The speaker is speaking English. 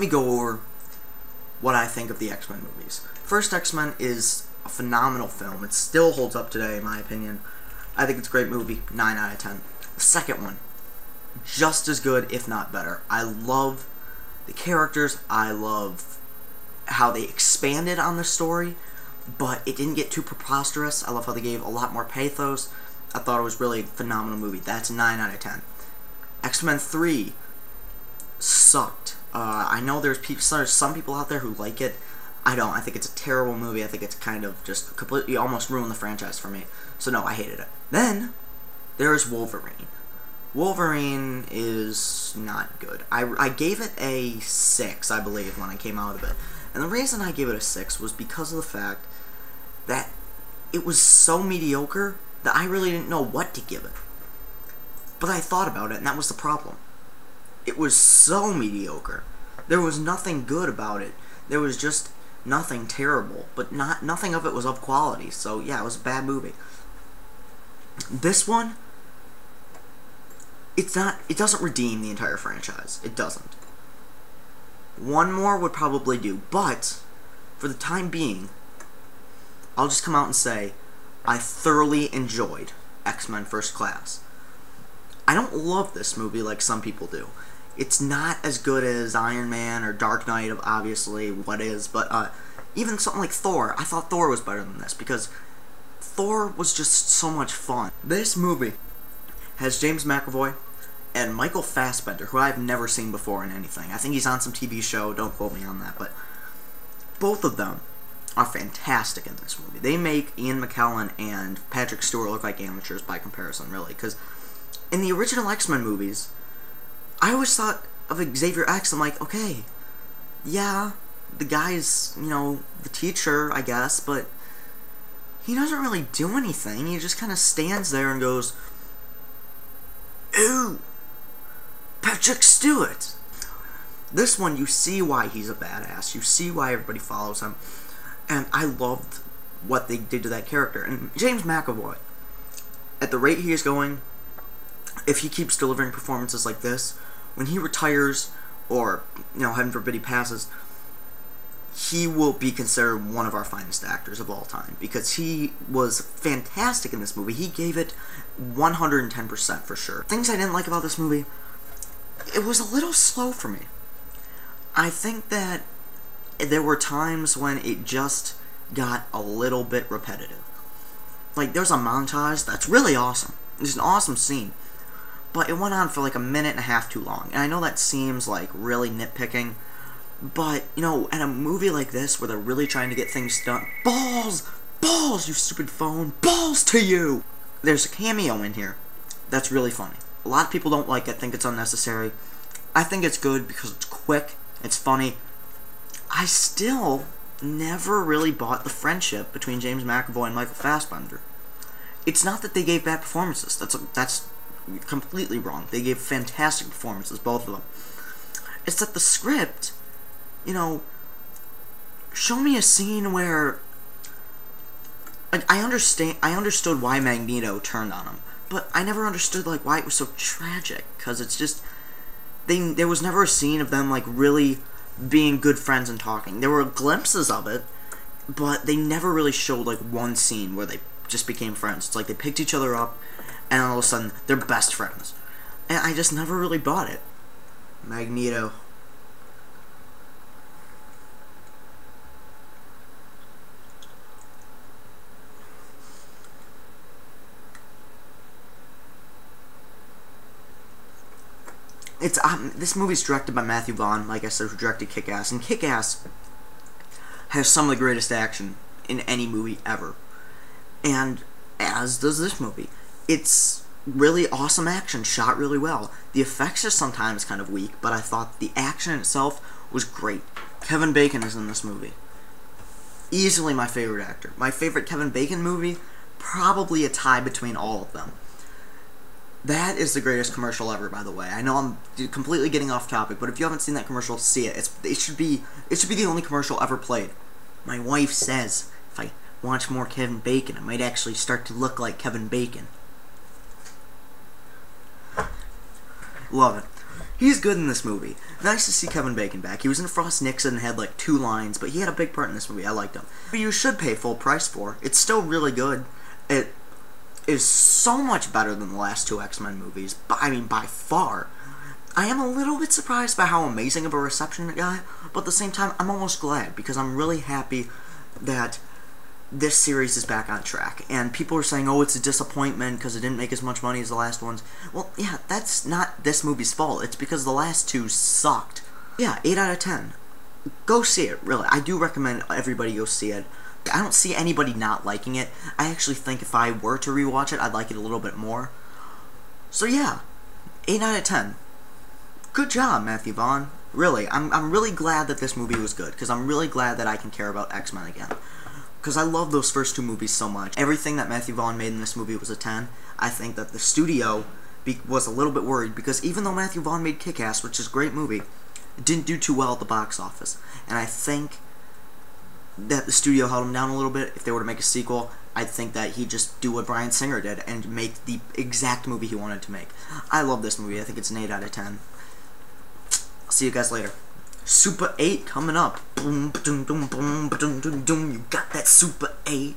me go over what I think of the X-Men movies. First X-Men is a phenomenal film. It still holds up today, in my opinion. I think it's a great movie, 9 out of 10. The second one, just as good, if not better. I love the characters. I love how they expanded on the story, but it didn't get too preposterous. I love how they gave a lot more pathos. I thought it was really a phenomenal movie. That's 9 out of 10. X-Men 3 sucked. I know there's some people out there who like it. I don't. I think it's a terrible movie. I think it's kind of just completely almost ruined the franchise for me. So no, I hated it. Then there's Wolverine. Wolverine is not good. I gave it a 6, I believe, when I came out of it. And the reason I gave it a 6 was because of the fact that it was so mediocre that I really didn't know what to give it. But I thought about it, and that was the problem. It was so mediocre. There was nothing good about it. There was just nothing terrible, but nothing of it was of quality. So yeah, it was a bad movie. This one, it doesn't redeem the entire franchise. It doesn't. One more would probably do, but for the time being, I'll just come out and say I thoroughly enjoyed X-Men First Class. I don't love this movie like some people do. It's not as good as Iron Man or Dark Knight, obviously, what is, but even something like Thor, I thought Thor was better than this, because Thor was just so much fun. This movie has James McAvoy and Michael Fassbender, who I've never seen before in anything. I think he's on some TV show, don't quote me on that, but both of them are fantastic in this movie. They make Ian McKellen and Patrick Stewart look like amateurs by comparison, really, because in the original X-Men movies, I always thought of Xavier X, I'm like, okay, yeah, the guy's, you know, the teacher, I guess, but he doesn't really do anything. He just kind of stands there and goes, "Ooh, Patrick Stewart." This one, you see why he's a badass. You see why everybody follows him. And I loved what they did to that character. And James McAvoy, at the rate he is going, if he keeps delivering performances like this, when he retires, or, you know, heaven forbid he passes, he will be considered one of our finest actors of all time, because he was fantastic in this movie. He gave it 110% for sure. Things I didn't like about this movie, it was a little slow for me. I think that there were times when it just got a little bit repetitive. Like, there's a montage that's really awesome. It's an awesome scene. But it went on for like a minute and a half too long. And I know that seems like really nitpicking, but, you know, in a movie like this where they're really trying to get things done, balls, you stupid phone, balls to you! There's a cameo in here that's really funny. A lot of people don't like it, think it's unnecessary. I think it's good because it's quick, it's funny. I still never really bought the friendship between James McAvoy and Michael Fassbender. It's not that they gave bad performances. That's completely wrong. They gave fantastic performances, both of them. It's that the script, you know, show me a scene where, like, I understood why Magneto turned on him, but I never understood, like, why it was so tragic, because it's just, there was never a scene of them, like, really being good friends and talking. There were glimpses of it, but they never really showed, like, one scene where they just became friends. It's like they picked each other up, and all of a sudden, they're best friends. And I just never really bought it. Magneto. This movie's directed by Matthew Vaughn, like I said, who directed Kick-Ass. And Kick-Ass has some of the greatest action in any movie ever. And as does this movie. It's really awesome action, shot really well. The effects are sometimes kind of weak, but I thought the action itself was great. Kevin Bacon is in this movie. Easily my favorite actor. My favorite Kevin Bacon movie, probably a tie between all of them. That is the greatest commercial ever, by the way. I know I'm completely getting off topic, but if you haven't seen that commercial, see it. It should be the only commercial ever played. My wife says if I watch more Kevin Bacon, I might actually start to look like Kevin Bacon. Love it. He's good in this movie. Nice to see Kevin Bacon back. He was in Frost Nixon and had like 2 lines, but he had a big part in this movie. I liked him. But you should pay full price for. It's still really good. It is so much better than the last 2 X-Men movies. I mean, by far. I am a little bit surprised by how amazing of a reception it got, but at the same time, I'm almost glad, because I'm really happy that this series is back on track. And people are saying, oh, it's a disappointment because it didn't make as much money as the last ones. Well, yeah, that's not this movie's fault. It's because the last 2 sucked. Yeah, 8 out of 10. Go see it, really. I do recommend everybody go see it. I don't see anybody not liking it. I actually think if I were to rewatch it, I'd like it a little bit more. So yeah, 8 out of 10. Good job, Matthew Vaughn. Really, I'm really glad that this movie was good, because I'm really glad that I can care about X-Men again. Because I love those first 2 movies so much. Everything that Matthew Vaughn made in this movie was a 10. I think that the studio was a little bit worried, because even though Matthew Vaughn made Kick-Ass, which is a great movie, it didn't do too well at the box office. And I think that the studio held him down a little bit. If they were to make a sequel, I think that he'd just do what Bryan Singer did and make the exact movie he wanted to make. I love this movie. I think it's an 8 out of 10. I'll see you guys later. Super 8 coming up. Boom, boom, boom, boom, boom, boom, boom. You got that Super 8.